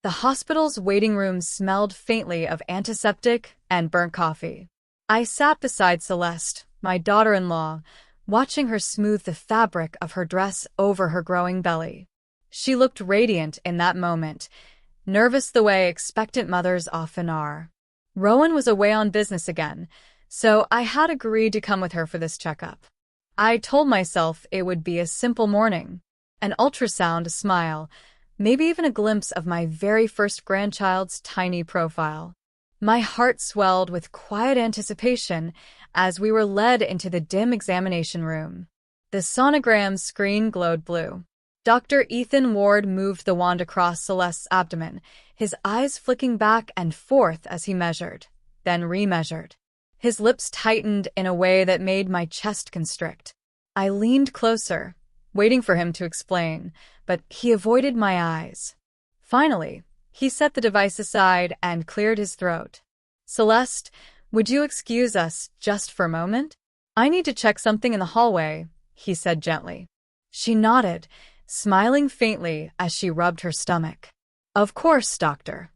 The hospital's waiting room smelled faintly of antiseptic and burnt coffee. I sat beside Celeste, my daughter-in-law, watching her smooth the fabric of her dress over her growing belly. She looked radiant in that moment, nervous the way expectant mothers often are. Rowan was away on business again, so I had agreed to come with her for this checkup. I told myself it would be a simple morning. An ultrasound, a smile, maybe even a glimpse of my very first grandchild's tiny profile. My heart swelled with quiet anticipation as we were led into the dim examination room. The sonogram screen glowed blue. Dr. Ethan Ward moved the wand across Celeste's abdomen, his eyes flicking back and forth as he measured, then remeasured. His lips tightened in a way that made my chest constrict. I leaned closer, waiting for him to explain, but he avoided my eyes. Finally, he set the device aside and cleared his throat. "Celeste, would you excuse us just for a moment? I need to check something in the hallway," he said gently. She nodded, smiling faintly as she rubbed her stomach. "Of course, doctor."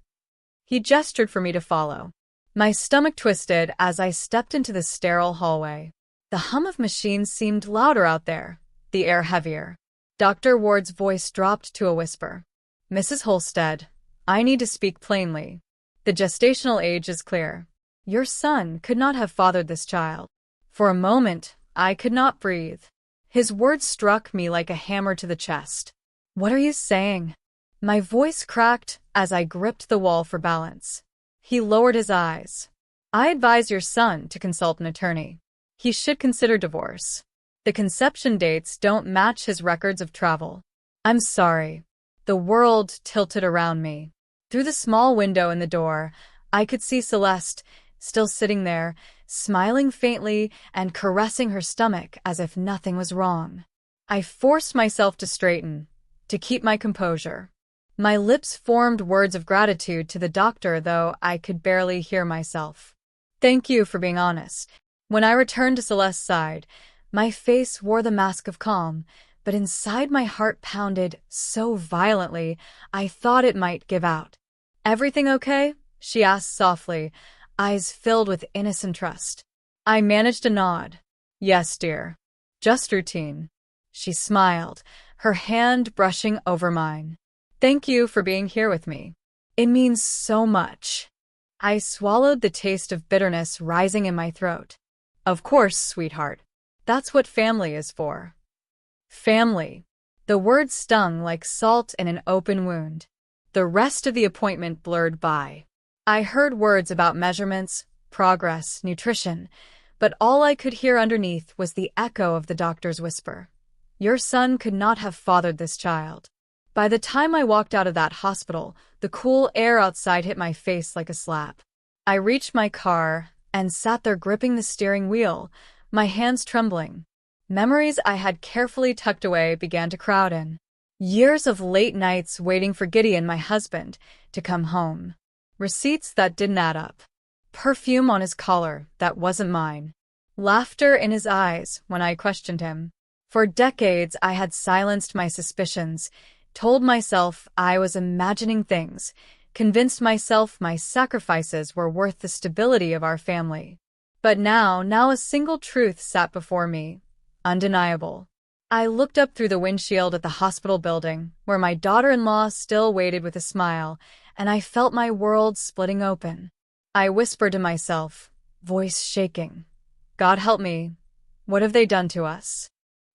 He gestured for me to follow. My stomach twisted as I stepped into the sterile hallway. The hum of machines seemed louder out there, the air heavier. Dr. Ward's voice dropped to a whisper. "Mrs. Holstead, I need to speak plainly. The gestational age is clear. Your son could not have fathered this child." For a moment, I could not breathe. His words struck me like a hammer to the chest. "What are you saying?" My voice cracked as I gripped the wall for balance. He lowered his eyes. "I advise your son to consult an attorney. He should consider divorce. The conception dates don't match his records of travel." "I'm sorry." The world tilted around me. Through the small window in the door, I could see Celeste, still sitting there, smiling faintly and caressing her stomach as if nothing was wrong. I forced myself to straighten, to keep my composure. My lips formed words of gratitude to the doctor, though I could barely hear myself. "Thank you for being honest." When I returned to Celeste's side, my face wore the mask of calm, but inside my heart pounded so violently I thought it might give out. "Everything okay?" she asked softly, eyes filled with innocent trust. I managed a nod. "Yes, dear. Just routine." She smiled, her hand brushing over mine. "Thank you for being here with me. It means so much." I swallowed the taste of bitterness rising in my throat. "Of course, sweetheart. That's what family is for." Family. The word stung like salt in an open wound. The rest of the appointment blurred by. I heard words about measurements, progress, nutrition, but all I could hear underneath was the echo of the doctor's whisper. "Your son could not have fathered this child." By the time I walked out of that hospital, the cool air outside hit my face like a slap. I reached my car and sat there gripping the steering wheel, my hands trembling. Memories I had carefully tucked away began to crowd in. Years of late nights waiting for Gideon, my husband, to come home. Receipts that didn't add up. Perfume on his collar that wasn't mine. Laughter in his eyes when I questioned him. For decades I had silenced my suspicions, told myself I was imagining things, convinced myself my sacrifices were worth the stability of our family. But now a single truth sat before me, undeniable. I looked up through the windshield at the hospital building, where my daughter-in-law still waited with a smile, and I felt my world splitting open. I whispered to myself, voice shaking, "God help me, what have they done to us?"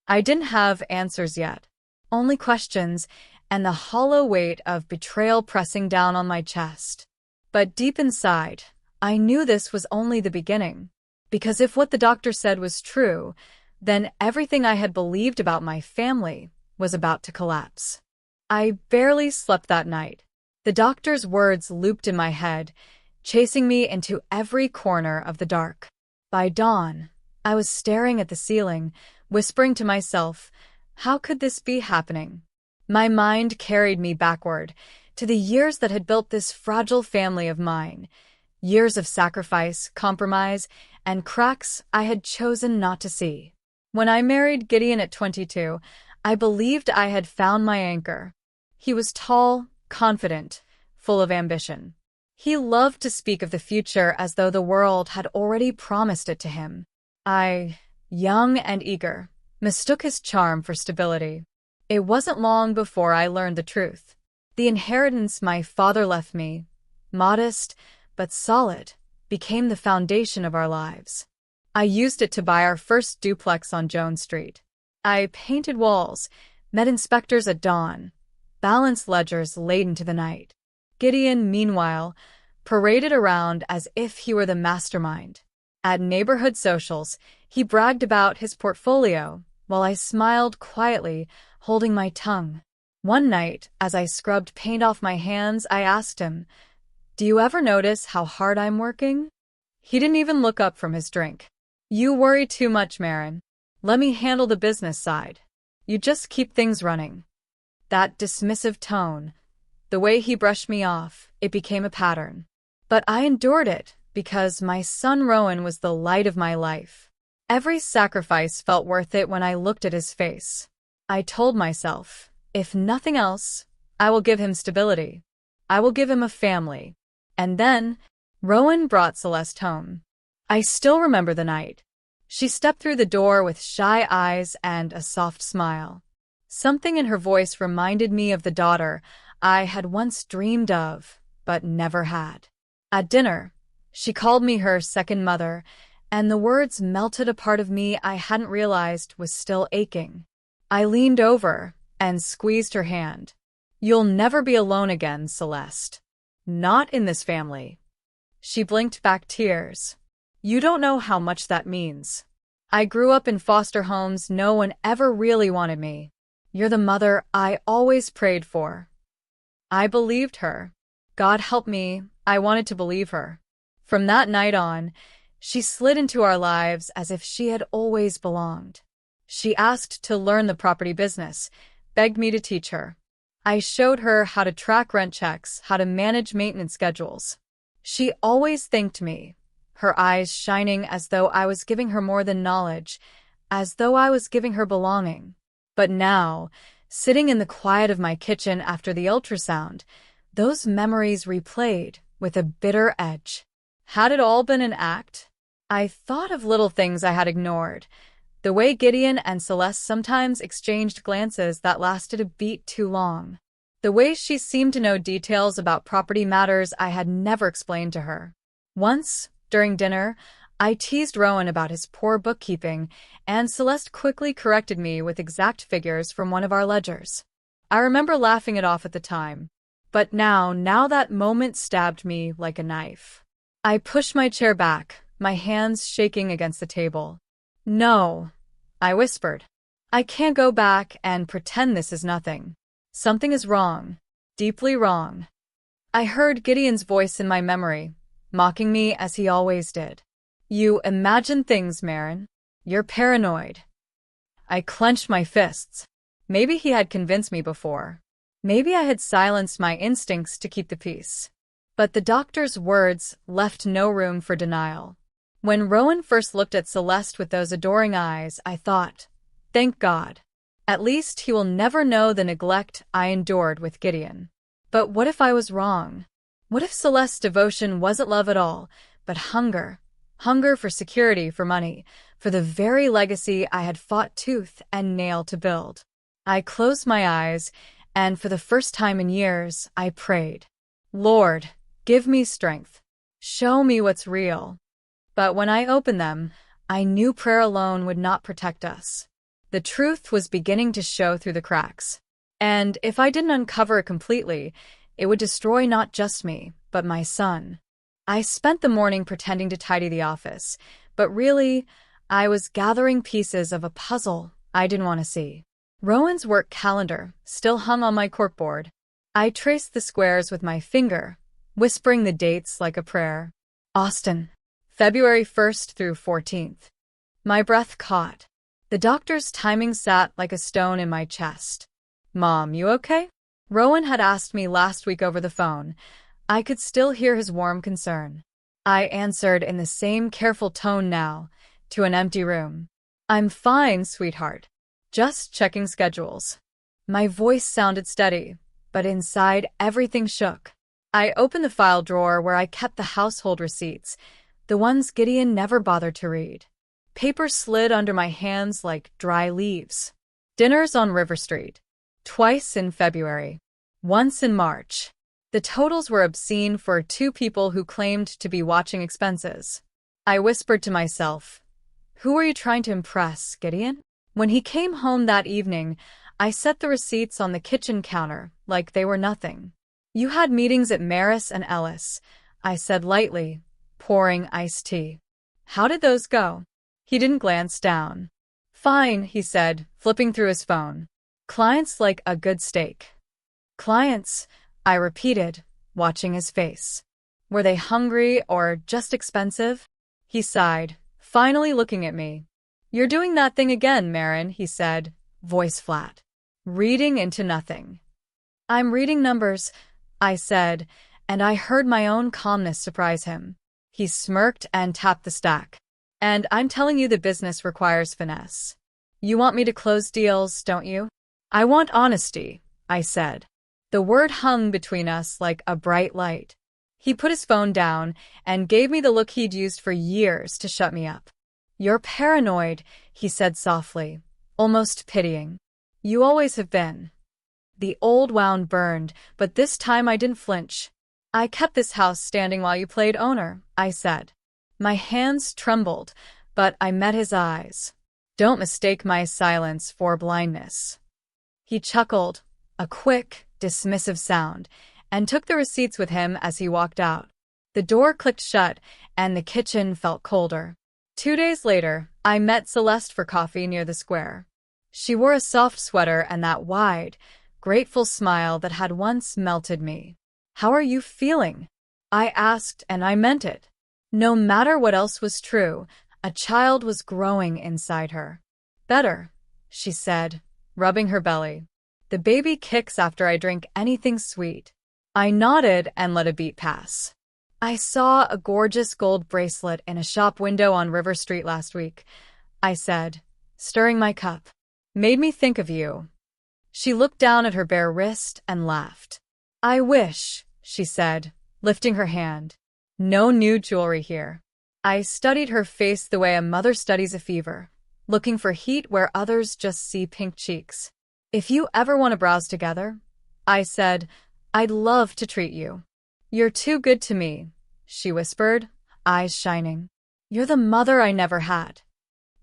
I didn't have answers yet, only questions and the hollow weight of betrayal pressing down on my chest. But deep inside, I knew this was only the beginning, because if what the doctor said was true, then everything I had believed about my family was about to collapse. I barely slept that night. The doctor's words looped in my head, chasing me into every corner of the dark. By dawn, I was staring at the ceiling, whispering to myself, how could this be happening? My mind carried me backward, to the years that had built this fragile family of mine. Years of sacrifice, compromise, and cracks I had chosen not to see. When I married Gideon at 22, I believed I had found my anchor. He was tall, confident, full of ambition. He loved to speak of the future as though the world had already promised it to him. I, young and eager, mistook his charm for stability. It wasn't long before I learned the truth. The inheritance my father left me, modest but solid, became the foundation of our lives. I used it to buy our first duplex on Jones Street. I painted walls, met inspectors at dawn, balanced ledgers late into the night. Gideon, meanwhile, paraded around as if he were the mastermind. At neighborhood socials, he bragged about his portfolio, while I smiled quietly, holding my tongue. One night, as I scrubbed paint off my hands, I asked him, "Do you ever notice how hard I'm working?" He didn't even look up from his drink. "You worry too much, Marin. Let me handle the business side. You just keep things running." That dismissive tone, the way he brushed me off, it became a pattern. But I endured it because my son Rowan was the light of my life. Every sacrifice felt worth it when I looked at his face. I told myself, if nothing else, I will give him stability. I will give him a family. And then, Rowan brought Celeste home. I still remember the night. She stepped through the door with shy eyes and a soft smile. Something in her voice reminded me of the daughter I had once dreamed of, but never had. At dinner, she called me her second mother, and the words melted a part of me I hadn't realized was still aching. I leaned over and squeezed her hand. "You'll never be alone again, Celeste. Not in this family." She blinked back tears. "You don't know how much that means. I grew up in foster homes. No one ever really wanted me. You're the mother I always prayed for." I believed her. God help me, I wanted to believe her. From that night on, she slid into our lives as if she had always belonged. She asked to learn the property business, begged me to teach her. I showed her how to track rent checks, how to manage maintenance schedules. She always thanked me, her eyes shining as though I was giving her more than knowledge, as though I was giving her belonging. But now, sitting in the quiet of my kitchen after the ultrasound, those memories replayed with a bitter edge. Had it all been an act? I thought of little things I had ignored. The way Gideon and Celeste sometimes exchanged glances that lasted a beat too long. The way she seemed to know details about property matters I had never explained to her. Once, during dinner, I teased Rowan about his poor bookkeeping, and Celeste quickly corrected me with exact figures from one of our ledgers. I remember laughing it off at the time. But now that moment stabbed me like a knife. I pushed my chair back, my hands shaking against the table. "No," I whispered. "I can't go back and pretend this is nothing. Something is wrong, deeply wrong." I heard Gideon's voice in my memory, mocking me as he always did. "You imagine things, Marin. You're paranoid." I clenched my fists. Maybe he had convinced me before. Maybe I had silenced my instincts to keep the peace. But the doctor's words left no room for denial. When Rowan first looked at Celeste with those adoring eyes, I thought, thank God. At least he will never know the neglect I endured with Gideon. But what if I was wrong? What if Celeste's devotion wasn't love at all, but hunger? Hunger for security, for money, for the very legacy I had fought tooth and nail to build. I closed my eyes, and for the first time in years, I prayed, "Lord, give me strength. Show me what's real." But when I opened them, I knew prayer alone would not protect us. The truth was beginning to show through the cracks. And if I didn't uncover it completely, it would destroy not just me, but my son. I spent the morning pretending to tidy the office, but really, I was gathering pieces of a puzzle I didn't want to see. Rowan's work calendar still hung on my corkboard. I traced the squares with my finger, whispering the dates like a prayer. Austin, February 1st through 14th. My breath caught. The doctor's timing sat like a stone in my chest. "Mom, you okay?" Rowan had asked me last week over the phone. I could still hear his warm concern. I answered in the same careful tone now, to an empty room. "I'm fine, sweetheart. Just checking schedules." My voice sounded steady, but inside everything shook. I opened the file drawer where I kept the household receipts, the ones Gideon never bothered to read. Paper slid under my hands like dry leaves. Dinners on River Street. Twice in February. Once in March. The totals were obscene for two people who claimed to be watching expenses. I whispered to myself, "Who are you trying to impress, Gideon?" When he came home that evening, I set the receipts on the kitchen counter like they were nothing. "You had meetings at Maris and Ellis," I said lightly, pouring iced tea. "How did those go?" He didn't glance down. "Fine," he said, flipping through his phone. "Clients like a good steak." "Clients," I repeated, watching his face. "Were they hungry or just expensive?" He sighed, finally looking at me. "You're doing that thing again, Marin," he said, voice flat. "Reading into nothing." "I'm reading numbers," I said, and I heard my own calmness surprise him. He smirked and tapped the stack. "And I'm telling you the business requires finesse. You want me to close deals, don't you?" "I want honesty," I said. The word hung between us like a bright light. He put his phone down and gave me the look he'd used for years to shut me up. "You're paranoid," he said softly, almost pitying. "You always have been." The old wound burned, but this time I didn't flinch. "I kept this house standing while you played owner," I said. My hands trembled, but I met his eyes. "Don't mistake my silence for blindness." He chuckled, a quick, dismissive sound, and took the receipts with him as he walked out. The door clicked shut, and the kitchen felt colder. 2 days later, I met Celeste for coffee near the square. She wore a soft sweater and that wide, grateful smile that had once melted me. "How are you feeling?" I asked, and I meant it. No matter what else was true, a child was growing inside her. "Better," she said, rubbing her belly. "The baby kicks after I drink anything sweet." I nodded and let a beat pass. "I saw a gorgeous gold bracelet in a shop window on River Street last week," I said, stirring my cup. "Made me think of you." She looked down at her bare wrist and laughed. "I wish," she said, lifting her hand. "No new jewelry here." I studied her face the way a mother studies a fever, looking for heat where others just see pink cheeks. "If you ever want to browse together," I said, "I'd love to treat you." "You're too good to me," she whispered, eyes shining. "You're the mother I never had."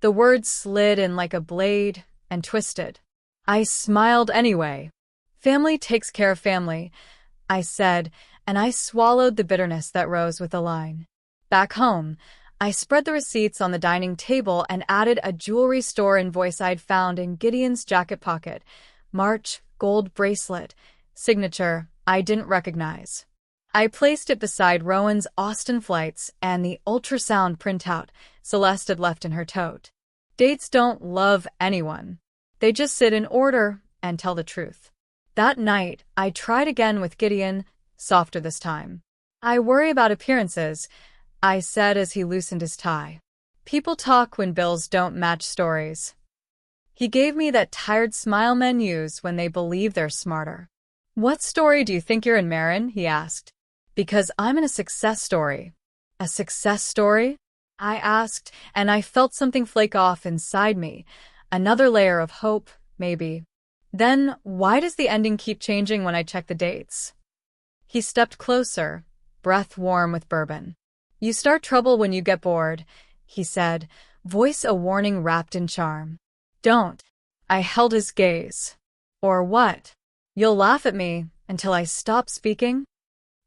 The words slid in like a blade and twisted. I smiled anyway. "Family takes care of family," I said, and I swallowed the bitterness that rose with the line. Back home, I spread the receipts on the dining table and added a jewelry store invoice I'd found in Gideon's jacket pocket. March, gold bracelet, signature I didn't recognize. I placed it beside Rowan's Austin flights and the ultrasound printout Celeste had left in her tote. Dates don't love anyone. They just sit in order and tell the truth. That night, I tried again with Gideon, softer this time. "I worry about appearances," I said as he loosened his tie. "People talk when bills don't match stories." He gave me that tired smile men use when they believe they're smarter. "What story do you think you're in, Marin?" he asked. "Because I'm in a success story." "A success story?" I asked, and I felt something flake off inside me. Another layer of hope, maybe. "Then why does the ending keep changing when I check the dates?" He stepped closer, breath warm with bourbon. "You start trouble when you get bored," he said, voice a warning wrapped in charm. "Don't." I held his gaze. "Or what? You'll laugh at me until I stop speaking?"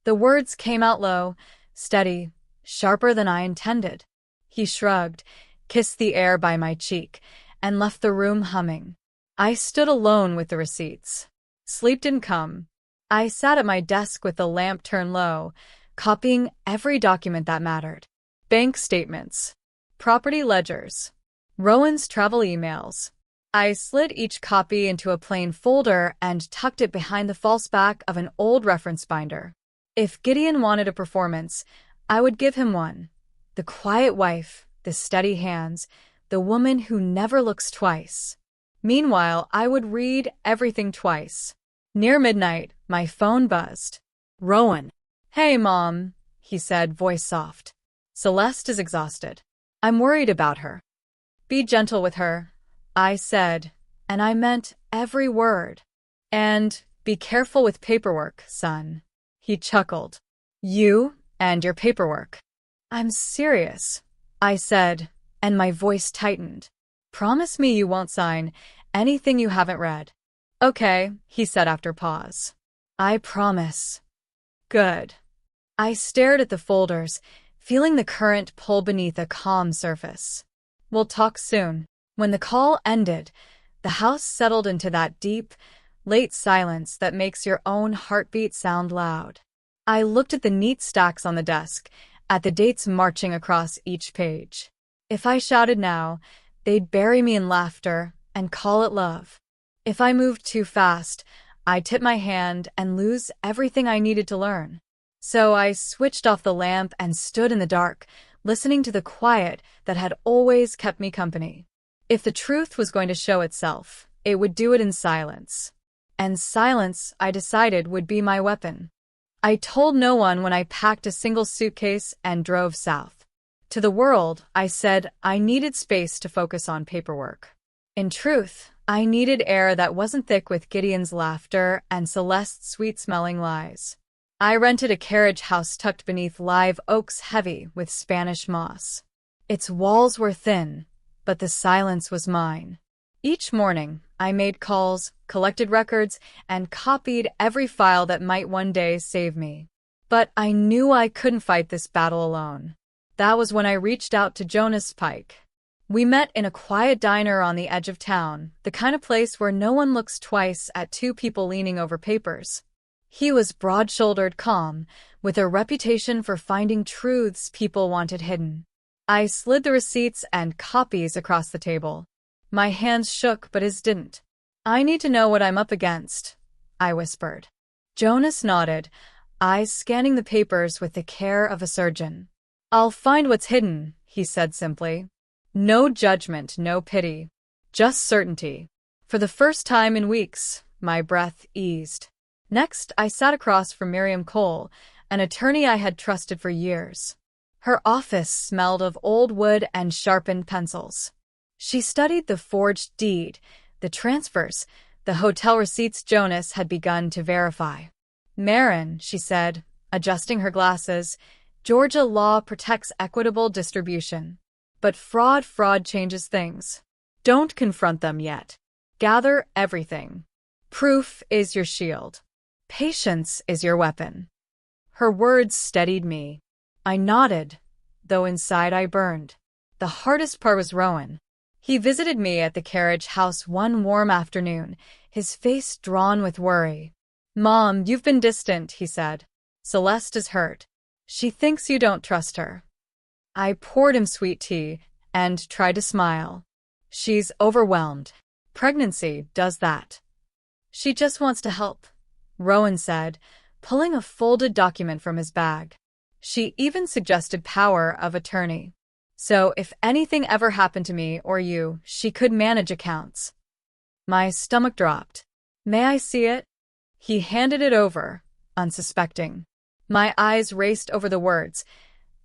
The words came out low, steady, sharper than I intended. He shrugged, kissed the air by my cheek, and left the room humming. I stood alone with the receipts. Sleep didn't come. I sat at my desk with the lamp turned low, copying every document that mattered. Bank statements, property ledgers, Rowan's travel emails. I slid each copy into a plain folder and tucked it behind the false back of an old reference binder. If Gideon wanted a performance, I would give him one. The quiet wife, the steady hands, the woman who never looks twice. Meanwhile, I would read everything twice. Near midnight, my phone buzzed. "Rowan." "Hey, Mom," he said, voice soft. "Celeste is exhausted. I'm worried about her." "Be gentle with her," I said, and I meant every word. "And be careful with paperwork, son." He chuckled. "You and your paperwork." "I'm serious," I said, and my voice tightened. "Promise me you won't sign anything you haven't read." "Okay," he said after pause. "I promise." "Good." I stared at the folders, feeling the current pull beneath a calm surface. "We'll talk soon." When the call ended, the house settled into that deep, late silence that makes your own heartbeat sound loud. I looked at the neat stacks on the desk, at the dates marching across each page. If I shouted now, they'd bury me in laughter and call it love. If I moved too fast, I'd tip my hand and lose everything I needed to learn. So I switched off the lamp and stood in the dark, listening to the quiet that had always kept me company. If the truth was going to show itself, it would do it in silence. And silence, I decided, would be my weapon. I told no one when I packed a single suitcase and drove south. To the world, I said I needed space to focus on paperwork. In truth, I needed air that wasn't thick with Gideon's laughter and Celeste's sweet-smelling lies. I rented a carriage house tucked beneath live oaks heavy with Spanish moss. Its walls were thin, but the silence was mine. Each morning, I made calls, collected records, and copied every file that might one day save me. But I knew I couldn't fight this battle alone. That was when I reached out to Jonas Pike. We met in a quiet diner on the edge of town, the kind of place where no one looks twice at two people leaning over papers. He was broad-shouldered, calm, with a reputation for finding truths people wanted hidden. I slid the receipts and copies across the table. My hands shook, but his didn't. "I need to know what I'm up against," I whispered. Jonas nodded, eyes scanning the papers with the care of a surgeon. "I'll find what's hidden," he said simply. No judgment, no pity. Just certainty. For the first time in weeks, my breath eased. Next, I sat across from Miriam Cole, an attorney I had trusted for years. Her office smelled of old wood and sharpened pencils. She studied the forged deed, the transfers, the hotel receipts Jonas had begun to verify. "Marin," she said, adjusting her glasses, "Georgia law protects equitable distribution. But fraud changes things. Don't confront them yet. Gather everything. Proof is your shield. Patience is your weapon." Her words steadied me. I nodded, though inside I burned. The hardest part was Rowan. He visited me at the carriage house one warm afternoon, his face drawn with worry. "Mom, you've been distant," he said. "Celeste is hurt. She thinks you don't trust her." I poured him sweet tea and tried to smile. "She's overwhelmed. Pregnancy does that. She just wants to help," Rowan said, pulling a folded document from his bag. "She even suggested power of attorney. So if anything ever happened to me or you, she could manage accounts." My stomach dropped. "May I see it?" He handed it over, unsuspecting. My eyes raced over the words: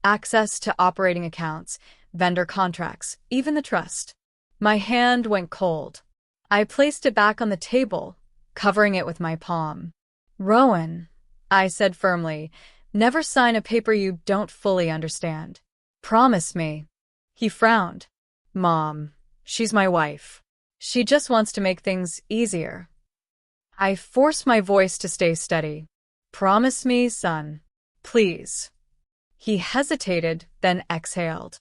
access to operating accounts, vendor contracts, even the trust. My hand went cold. I placed it back on the table, covering it with my palm. "Rowan," I said firmly, "never sign a paper you don't fully understand. Promise me." He frowned. "Mom, she's my wife. She just wants to make things easier." I forced my voice to stay steady. "Promise me, son. Please." He hesitated, then exhaled.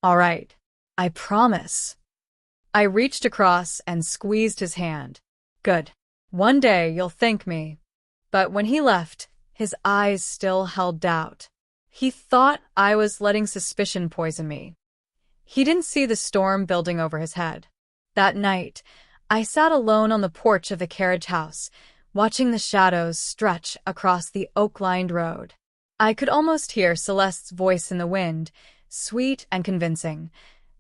"All right. I promise." I reached across and squeezed his hand. "Good. One day you'll thank me." But when he left, his eyes still held doubt. He thought I was letting suspicion poison me. He didn't see the storm building over his head. That night, I sat alone on the porch of the carriage house, watching the shadows stretch across the oak-lined road. I could almost hear Celeste's voice in the wind, sweet and convincing.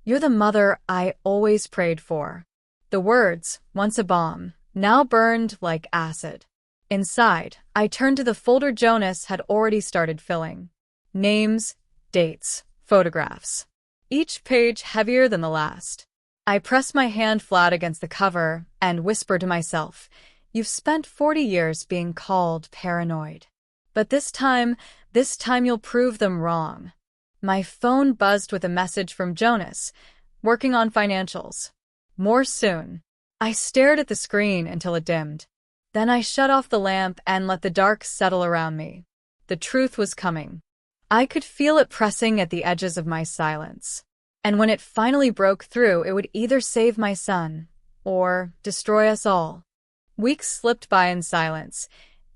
"You're the mother I always prayed for." The words, once a bomb, now burned like acid. Inside, I turned to the folder Jonas had already started filling. Names, dates, photographs. Each page heavier than the last. I pressed my hand flat against the cover and whispered to myself, "You've spent 40 years being called paranoid. But this time you'll prove them wrong." My phone buzzed with a message from Jonas, working on financials. More soon. I stared at the screen until it dimmed. Then I shut off the lamp and let the dark settle around me. The truth was coming. I could feel it pressing at the edges of my silence. And when it finally broke through, it would either save my son or destroy us all. Weeks slipped by in silence,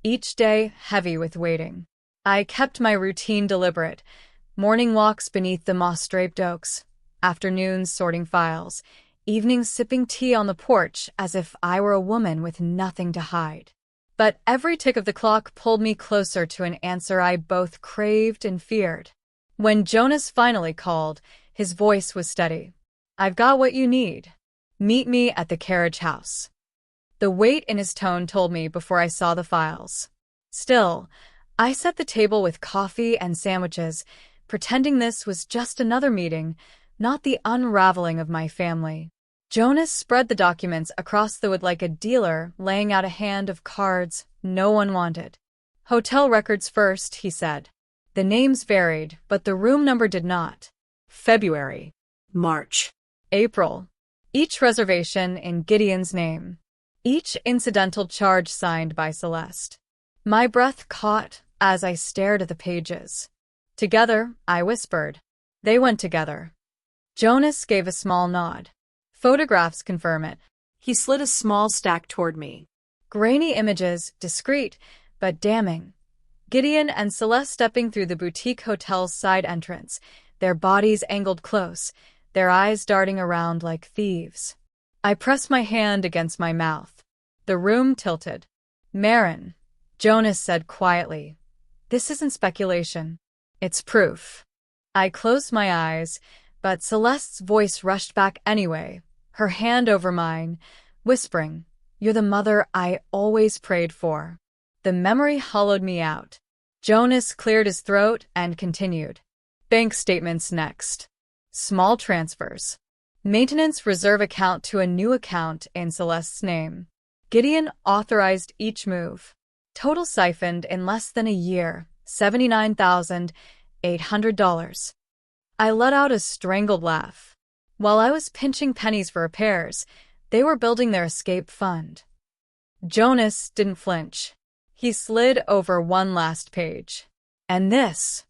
each day heavy with waiting. I kept my routine deliberate, morning walks beneath the moss-draped oaks, afternoons sorting files, evenings sipping tea on the porch as if I were a woman with nothing to hide. But every tick of the clock pulled me closer to an answer I both craved and feared. When Jonas finally called, his voice was steady. "I've got what you need. Meet me at the carriage house." The weight in his tone told me before I saw the files. Still, I set the table with coffee and sandwiches, pretending this was just another meeting, not the unraveling of my family. Jonas spread the documents across the wood like a dealer laying out a hand of cards no one wanted. "Hotel records first," he said. The names varied, but the room number did not. February. March. April. Each reservation in Gideon's name. Each incidental charge signed by Celeste. My breath caught as I stared at the pages. "Together," I whispered. "They went together." Jonas gave a small nod. "Photographs confirm it." He slid a small stack toward me. Grainy images, discreet, but damning. Gideon and Celeste stepping through the boutique hotel's side entrance, their bodies angled close, their eyes darting around like thieves. I pressed my hand against my mouth. The room tilted. "Marin," Jonas said quietly, "this isn't speculation. It's proof." I closed my eyes, but Celeste's voice rushed back anyway, her hand over mine, whispering, "You're the mother I always prayed for." The memory hollowed me out. Jonas cleared his throat and continued. "Bank statements next. Small transfers. Maintenance reserve account to a new account in Celeste's name. Gideon authorized each move. Total siphoned in less than a year, $79,800. I let out a strangled laugh. While I was pinching pennies for repairs, they were building their escape fund. Jonas didn't flinch. He slid over one last page. "And this."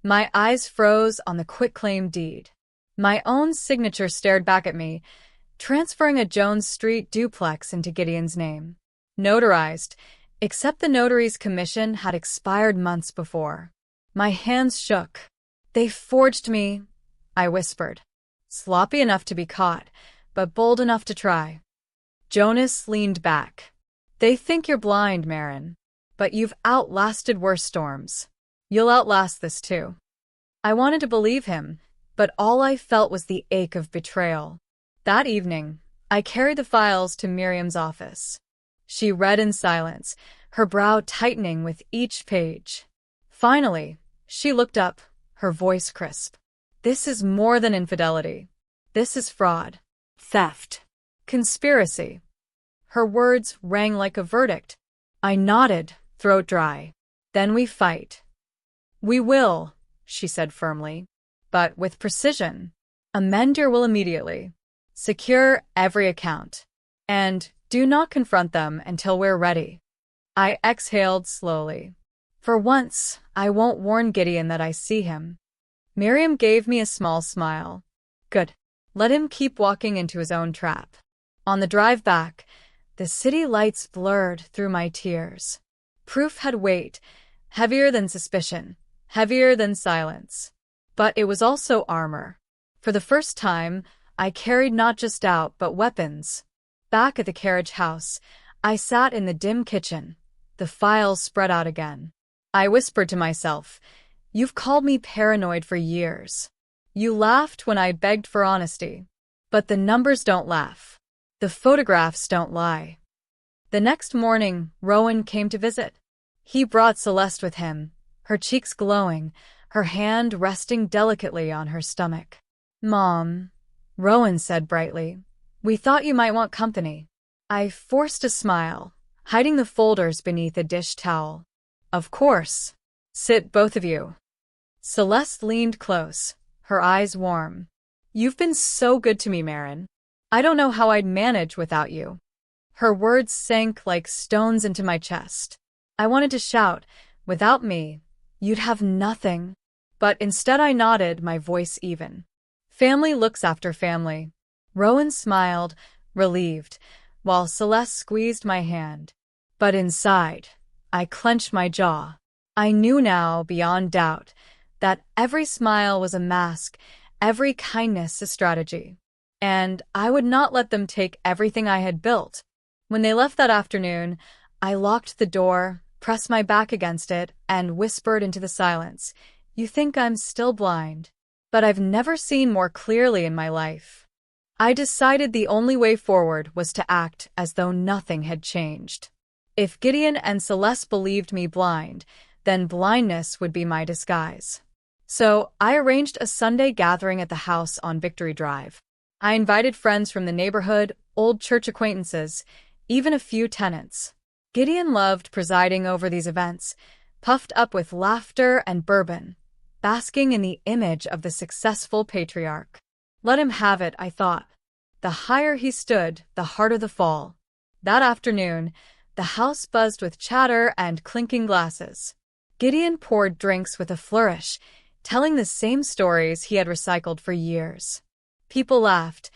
My eyes froze on the quitclaim deed. My own signature stared back at me, transferring a Jones Street duplex into Gideon's name. Notarized, except the notary's commission had expired months before. My hands shook. "They forged me," I whispered. "Sloppy enough to be caught, but bold enough to try." Jonas leaned back. "They think you're blind, Marin, but you've outlasted worse storms. You'll outlast this too." I wanted to believe him, but all I felt was the ache of betrayal. That evening, I carried the files to Miriam's office. She read in silence, her brow tightening with each page. Finally, she looked up, her voice crisp. "This is more than infidelity. This is fraud, theft, conspiracy." Her words rang like a verdict. I nodded, throat dry. "Then we fight." "We will," she said firmly, "but with precision. Amend your will immediately. Secure every account. And do not confront them until we're ready." I exhaled slowly. For once, I won't warn Gideon that I see him. Miriam gave me a small smile. Good. Let him keep walking into his own trap. On the drive back, the city lights blurred through my tears. Proof had weight, heavier than suspicion, heavier than silence. But it was also armor. For the first time, I carried not just doubt, but weapons. Back at the carriage house, I sat in the dim kitchen, the files spread out again. I whispered to myself, "You've called me paranoid for years. You laughed when I begged for honesty. But the numbers don't laugh. The photographs don't lie." The next morning, Rowan came to visit. He brought Celeste with him, her cheeks glowing, her hand resting delicately on her stomach. "Mom," Rowan said brightly, "we thought you might want company." I forced a smile, hiding the folders beneath a dish towel. "Of course. Sit, both of you." Celeste leaned close, her eyes warm. "You've been so good to me, Marin. I don't know how I'd manage without you." Her words sank like stones into my chest. I wanted to shout, "Without me, you'd have nothing." But instead I nodded, my voice even. "Family looks after family." Rowan smiled, relieved, while Celeste squeezed my hand. But inside, I clenched my jaw. I knew now, beyond doubt, that every smile was a mask, every kindness a strategy. And I would not let them take everything I had built. When they left that afternoon, I locked the door, pressed my back against it, and whispered into the silence, "You think I'm still blind, but I've never seen more clearly in my life." I decided the only way forward was to act as though nothing had changed. If Gideon and Celeste believed me blind, then blindness would be my disguise. So I arranged a Sunday gathering at the house on Victory Drive. I invited friends from the neighborhood, old church acquaintances, even a few tenants. Gideon loved presiding over these events, puffed up with laughter and bourbon, basking in the image of the successful patriarch. Let him have it, I thought. The higher he stood, the harder the fall. That afternoon, the house buzzed with chatter and clinking glasses. Gideon poured drinks with a flourish, telling the same stories he had recycled for years. People laughed,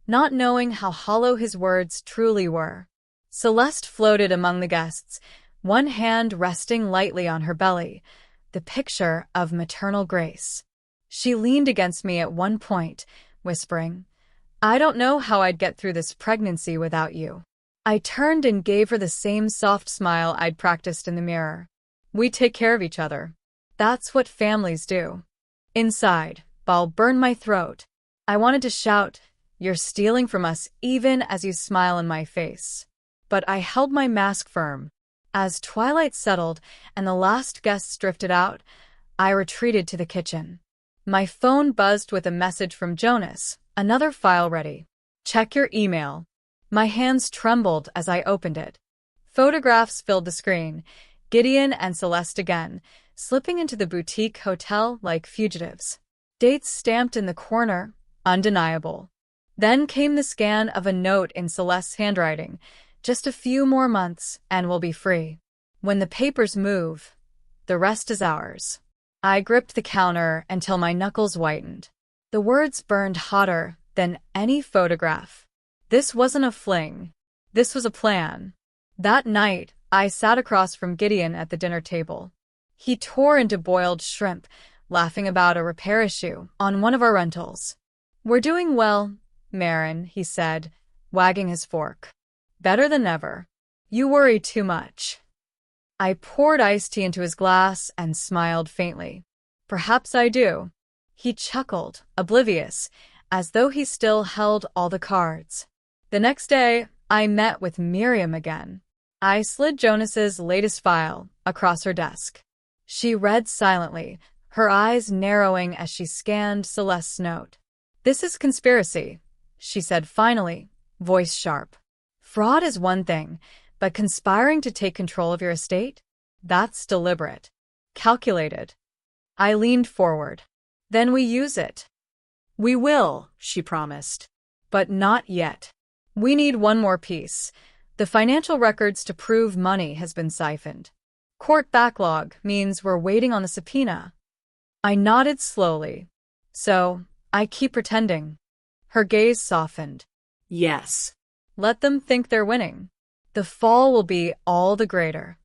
not knowing how hollow his words truly were. Celeste floated among the guests, one hand resting lightly on her belly, the picture of maternal grace. She leaned against me at one point, whispering, "I don't know how I'd get through this pregnancy without you." I turned and gave her the same soft smile I'd practiced in the mirror. We take care of each other. That's what families do. Inside, ball burned my throat. I wanted to shout, "You're stealing from us," even as you smile in my face. But I held my mask firm. As twilight settled and the last guests drifted out, I retreated to the kitchen. My phone buzzed with a message from Jonas, "Another file ready. Check your email." My hands trembled as I opened it. Photographs filled the screen, Gideon and Celeste again, slipping into the boutique hotel like fugitives. Dates stamped in the corner, undeniable. Then came the scan of a note in Celeste's handwriting. "Just a few more months, and we'll be free. When the papers move, the rest is ours." I gripped the counter until my knuckles whitened. The words burned hotter than any photograph. This wasn't a fling. This was a plan. That night, I sat across from Gideon at the dinner table. He tore into boiled shrimp, laughing about a repair issue on one of our rentals. "We're doing well, Marin," he said, wagging his fork. "Better than ever. You worry too much." I poured iced tea into his glass and smiled faintly. "Perhaps I do." He chuckled, oblivious, as though he still held all the cards. The next day, I met with Miriam again. I slid Jonas's latest file across her desk. She read silently, her eyes narrowing as she scanned Celeste's note. "This is conspiracy," she said finally, voice sharp. "Fraud is one thing, but conspiring to take control of your estate? That's deliberate. Calculated." I leaned forward. "Then we use it." "We will," she promised. "But not yet. We need one more piece. The financial records to prove money has been siphoned. Court backlog means we're waiting on the subpoena." I nodded slowly. "So, I keep pretending." Her gaze softened. "Yes. Let them think they're winning. The fall will be all the greater."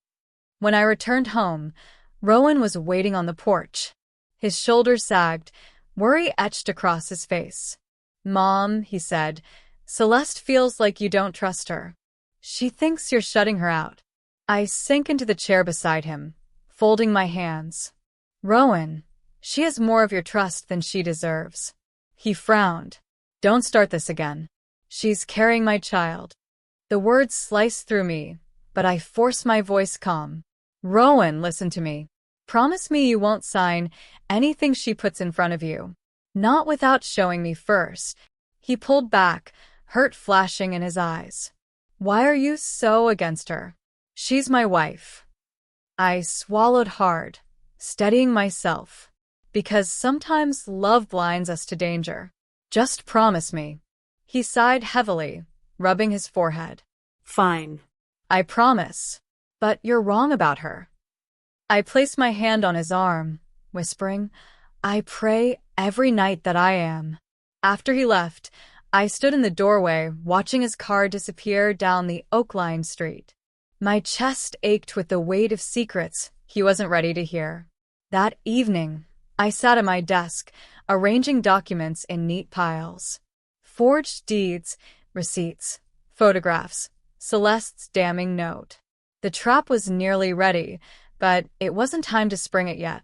When I returned home, Rowan was waiting on the porch. His shoulders sagged, worry etched across his face. "Mom," he said, "Celeste feels like you don't trust her. She thinks you're shutting her out." I sank into the chair beside him, folding my hands. "Rowan, she has more of your trust than she deserves." He frowned. "Don't start this again. She's carrying my child." The words sliced through me, but I forced my voice calm. Rowan, listen to me. Promise me you won't sign anything she puts in front of you. Not without showing me first. He pulled back, hurt flashing in his eyes. Why are you so against her? She's my wife. I swallowed hard, steadying myself. Because sometimes love blinds us to danger. Just promise me. He sighed heavily, rubbing his forehead. Fine. I promise. But you're wrong about her. I placed my hand on his arm, whispering, I pray every night that I am. After he left, I stood in the doorway, watching his car disappear down the oak-lined street. My chest ached with the weight of secrets he wasn't ready to hear. That evening, I sat at my desk, arranging documents in neat piles. Forged deeds, receipts, photographs, Celeste's damning note. The trap was nearly ready, but it wasn't time to spring it yet.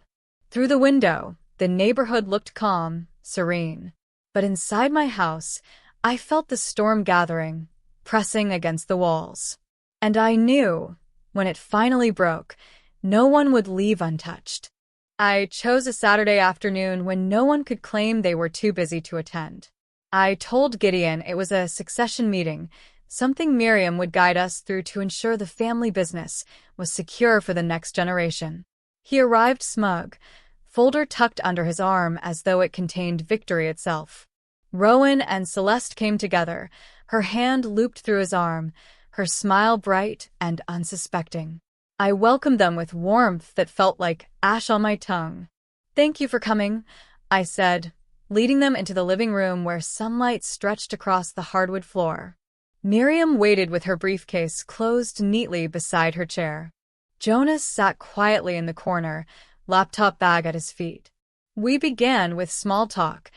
Through the window, the neighborhood looked calm, serene. But inside my house, I felt the storm gathering, pressing against the walls. And I knew, when it finally broke, no one would leave untouched. I chose a Saturday afternoon when no one could claim they were too busy to attend. I told Gideon it was a succession meeting, something Miriam would guide us through to ensure the family business was secure for the next generation. He arrived smug, folder tucked under his arm as though it contained victory itself. Rowan and Celeste came together, her hand looped through his arm, her smile bright and unsuspecting. I welcomed them with warmth that felt like ash on my tongue. Thank you for coming, I said, leading them into the living room where sunlight stretched across the hardwood floor. Miriam waited with her briefcase closed neatly beside her chair. Jonas sat quietly in the corner, laptop bag at his feet. We began with small talk,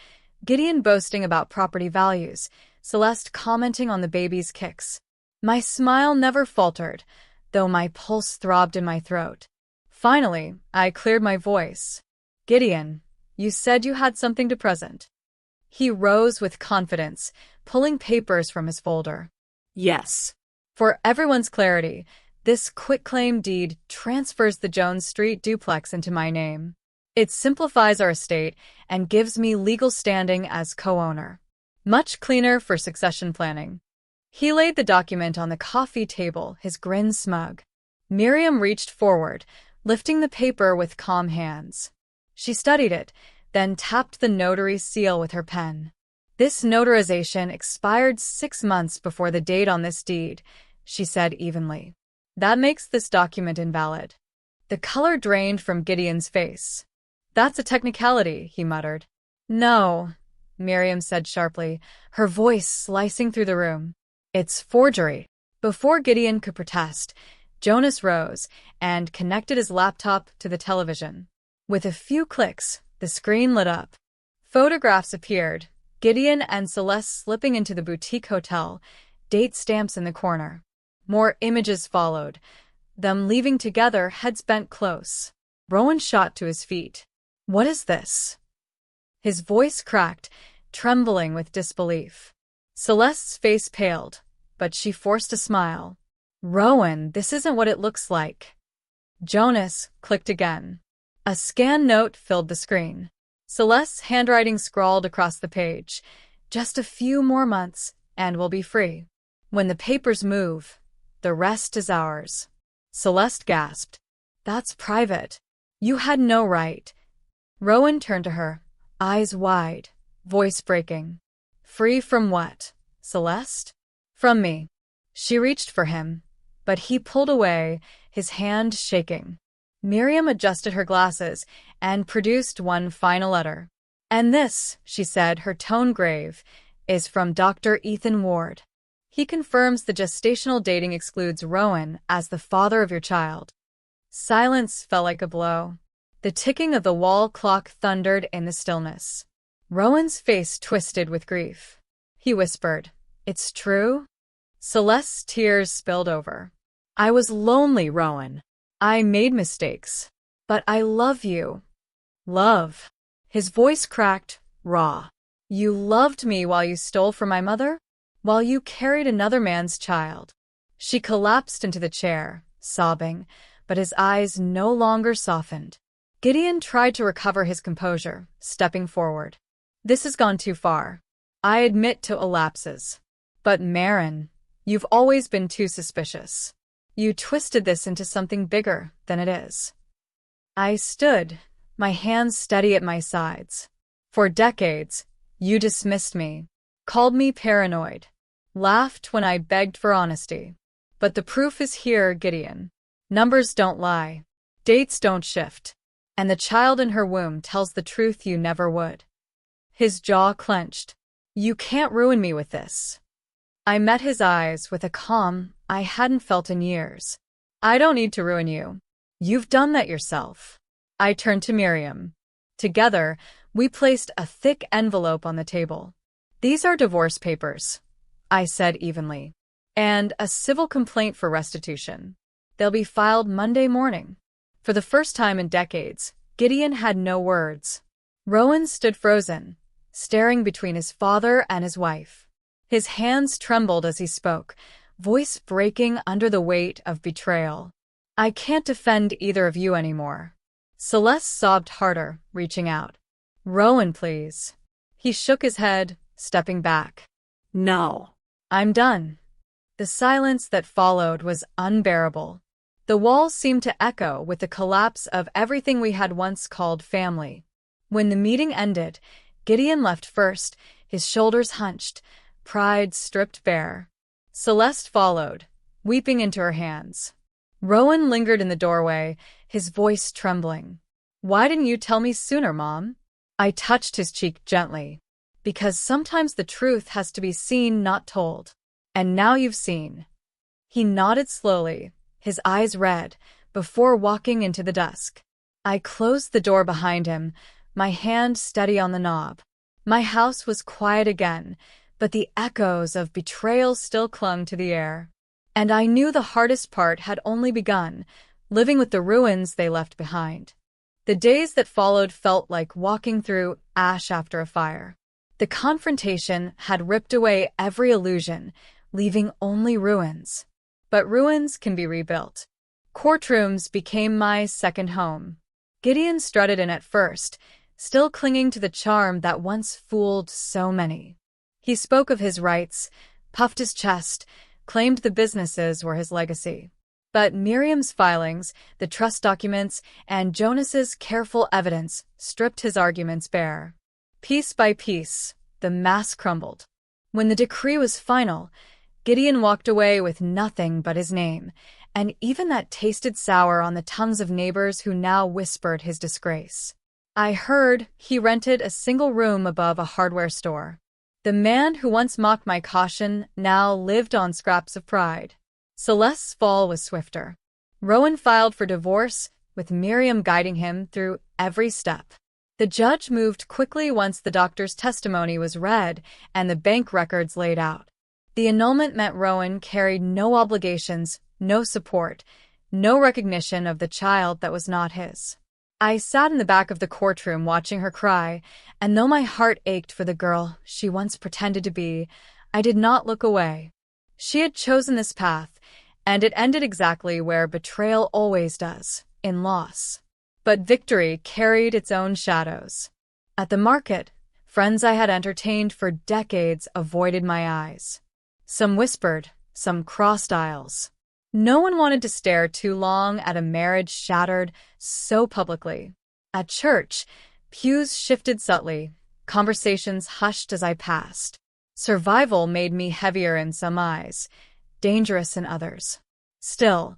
Gideon boasting about property values, Celeste commenting on the baby's kicks. My smile never faltered, though my pulse throbbed in my throat. Finally, I cleared my voice. Gideon, you said you had something to present. He rose with confidence, pulling papers from his folder. Yes. For everyone's clarity, this quitclaim deed transfers the Jones Street duplex into my name. It simplifies our estate and gives me legal standing as co-owner. Much cleaner for succession planning. He laid the document on the coffee table, his grin smug. Miriam reached forward, lifting the paper with calm hands. She studied it, then tapped the notary's seal with her pen. This notarization expired 6 months before the date on this deed, she said evenly. That makes this document invalid. The color drained from Gideon's face. That's a technicality, he muttered. No, Miriam said sharply, her voice slicing through the room. It's forgery. Before Gideon could protest, Jonas rose and connected his laptop to the television. With a few clicks, the screen lit up. Photographs appeared, Gideon and Celeste slipping into the boutique hotel, date stamps in the corner. More images followed, them leaving together, heads bent close. Rowan shot to his feet. What is this? His voice cracked, trembling with disbelief. Celeste's face paled, but she forced a smile. Rowan, this isn't what it looks like. Jonas clicked again. A scan note filled the screen. Celeste's handwriting scrawled across the page. Just a few more months, and we'll be free. When the papers move, the rest is ours. Celeste gasped. That's private. You had no right. Rowan turned to her, eyes wide, voice breaking. Free from what, Celeste? From me. She reached for him, but he pulled away, his hand shaking. Miriam adjusted her glasses and produced one final letter. And this, she said, her tone grave, is from Dr. Ethan Ward. He confirms the gestational dating excludes Rowan as the father of your child. Silence fell like a blow. The ticking of the wall clock thundered in the stillness. Rowan's face twisted with grief. He whispered, It's true? Celeste's tears spilled over. I was lonely, Rowan. I made mistakes. But I love you. Love. His voice cracked, raw. You loved me while you stole from my mother? While you carried another man's child? She collapsed into the chair, sobbing, but his eyes no longer softened. Gideon tried to recover his composure, stepping forward. This has gone too far. I admit to lapses. But Marin, you've always been too suspicious. You twisted this into something bigger than it is. I stood, my hands steady at my sides. For decades, you dismissed me, called me paranoid, laughed when I begged for honesty. But the proof is here, Gideon. Numbers don't lie. Dates don't shift. And the child in her womb tells the truth you never would. His jaw clenched. You can't ruin me with this. I met his eyes with a calm I hadn't felt in years. I don't need to ruin you. You've done that yourself. I turned to Miriam. Together, we placed a thick envelope on the table. These are divorce papers, I said evenly, and a civil complaint for restitution. They'll be filed Monday morning. For the first time in decades, Gideon had no words. Rowan stood frozen, staring between his father and his wife. His hands trembled as he spoke, voice breaking under the weight of betrayal. I can't defend either of you anymore. Celeste sobbed harder, reaching out. Rowan, please. He shook his head, stepping back. No. I'm done. The silence that followed was unbearable. The walls seemed to echo with the collapse of everything we had once called family. When the meeting ended, Gideon left first, his shoulders hunched, pride stripped bare. Celeste followed, weeping into her hands. Rowan lingered in the doorway, his voice trembling. Why didn't you tell me sooner, Mom? I touched his cheek gently. Because sometimes the truth has to be seen, not told. And now you've seen. He nodded slowly, his eyes red, before walking into the dusk. I closed the door behind him, my hand steady on the knob. My house was quiet again, but the echoes of betrayal still clung to the air. And I knew the hardest part had only begun, living with the ruins they left behind. The days that followed felt like walking through ash after a fire. The confrontation had ripped away every illusion, leaving only ruins. But ruins can be rebuilt. Courtrooms became my second home. Gideon strutted in at first, still clinging to the charm that once fooled so many. He spoke of his rights, puffed his chest, claimed the businesses were his legacy. But Miriam's filings, the trust documents, and Jonas's careful evidence stripped his arguments bare. Piece by piece, the mask crumbled. When the decree was final, Gideon walked away with nothing but his name, and even that tasted sour on the tongues of neighbors who now whispered his disgrace. I heard he rented a single room above a hardware store. The man who once mocked my caution now lived on scraps of pride. Celeste's fall was swifter. Rowan filed for divorce, with Miriam guiding him through every step. The judge moved quickly once the doctor's testimony was read and the bank records laid out. The annulment meant Rowan carried no obligations, no support, no recognition of the child that was not his. I sat in the back of the courtroom watching her cry, and though my heart ached for the girl she once pretended to be, I did not look away. She had chosen this path, and it ended exactly where betrayal always does, in loss. But victory carried its own shadows. At the market, friends I had entertained for decades avoided my eyes. Some whispered, some crossed aisles. No one wanted to stare too long at a marriage shattered so publicly. At church, pews shifted subtly, conversations hushed as I passed. Survival made me heavier in some eyes, dangerous in others. Still,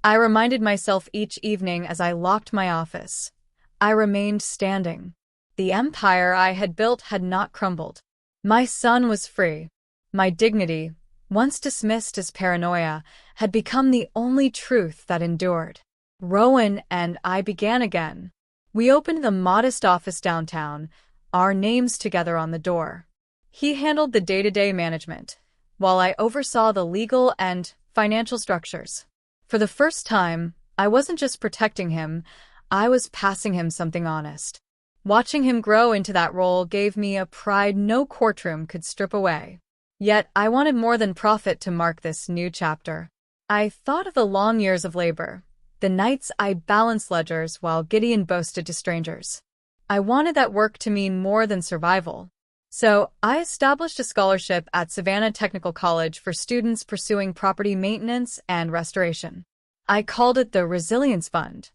I reminded myself each evening as I locked my office. I remained standing. The empire I had built had not crumbled. My son was free. My dignity, once dismissed as paranoia, had become the only truth that endured. Rowan and I began again. We opened the modest office downtown, our names together on the door. He handled the day-to-day management, while I oversaw the legal and financial structures. For the first time, I wasn't just protecting him, I was passing him something honest. Watching him grow into that role gave me a pride no courtroom could strip away. Yet I wanted more than profit to mark this new chapter. I thought of the long years of labor, the nights I balanced ledgers while Gideon boasted to strangers. I wanted that work to mean more than survival. So I established a scholarship at Savannah Technical College for students pursuing property maintenance and restoration. I called it the Resilience Fund.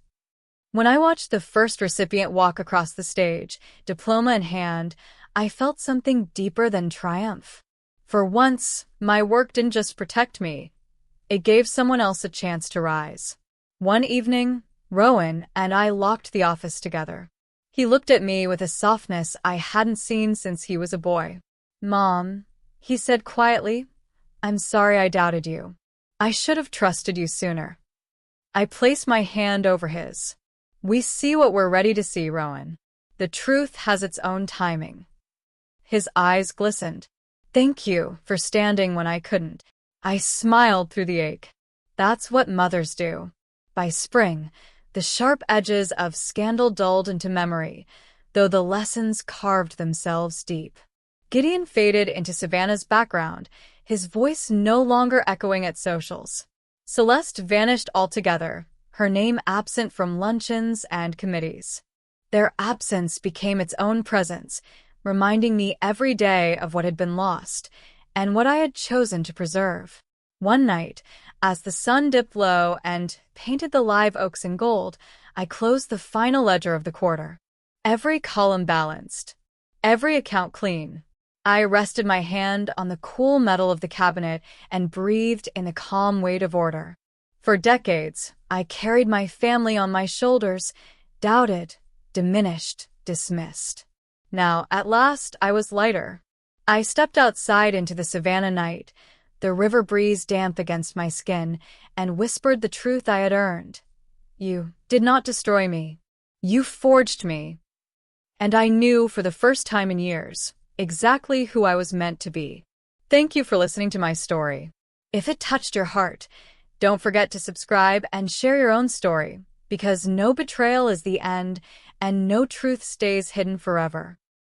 When I watched the first recipient walk across the stage, diploma in hand, I felt something deeper than triumph. For once, my work didn't just protect me. It gave someone else a chance to rise. One evening, Rowan and I locked the office together. He looked at me with a softness I hadn't seen since he was a boy. "Mom," he said quietly, "I'm sorry I doubted you. I should have trusted you sooner." I placed my hand over his. "We see what we're ready to see, Rowan. The truth has its own timing." His eyes glistened. "Thank you for standing when I couldn't." I smiled through the ache. That's what mothers do. By spring, the sharp edges of scandal dulled into memory, though the lessons carved themselves deep. Gideon faded into Savannah's background, his voice no longer echoing at socials. Celeste vanished altogether, her name absent from luncheons and committees. Their absence became its own presence, reminding me every day of what had been lost and what I had chosen to preserve. One night, as the sun dipped low and painted the live oaks in gold, I closed the final ledger of the quarter. Every column balanced, every account clean. I rested my hand on the cool metal of the cabinet and breathed in the calm weight of order. For decades, I carried my family on my shoulders, doubted, diminished, dismissed. Now, at last, I was lighter. I stepped outside into the Savannah night, the river breeze damp against my skin, and whispered the truth I had earned. You did not destroy me. You forged me. And I knew, for the first time in years, exactly who I was meant to be. Thank you for listening to my story. If it touched your heart, don't forget to subscribe and share your own story, because no betrayal is the end, and no truth stays hidden forever.